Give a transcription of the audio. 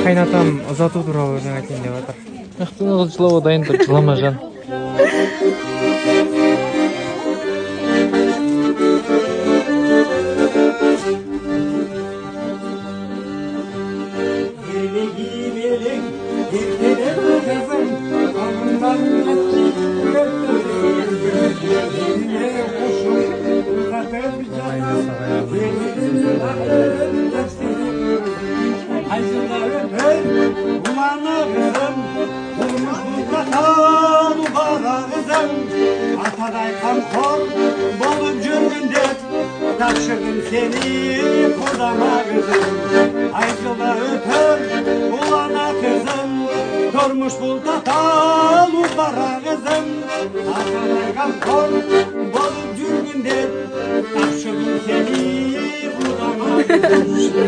Kaynatam uzatуу тууралуу өзүң айтайын деп атыр. Мыктыны жылоо дайын тур, жылама жан. Ataday kamkor bolup жүргүндө тапшырдым сени кудама кызым айжыла өтөр улана кызым турмуш бул таталуу бара кызым атадай камкор болуп жүргүндө тапшырдым сени кудама кызым